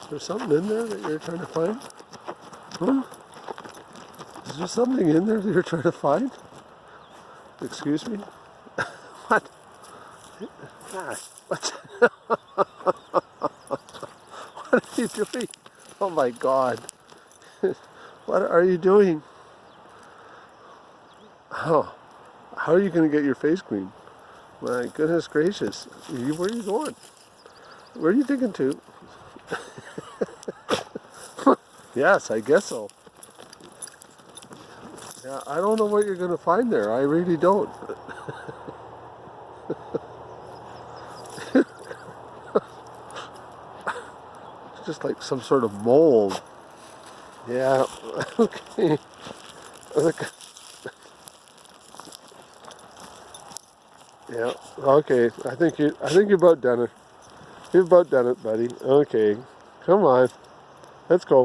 Is there something in there that you're trying to find? Huh? Is there something in there that you're trying to find? Excuse me? What? God, what? What are you doing? Oh my God. What are you doing? Oh, how are you going to get your face clean? My goodness gracious. Where are you going? Where are you thinking to? Yes, I guess so. Yeah, I don't know what you're going to find there. I really don't. It's just like some sort of mold. Yeah, okay. Look. Yeah, okay. I think you're about done it. You've about done it, buddy. Okay. Come on. Let's go.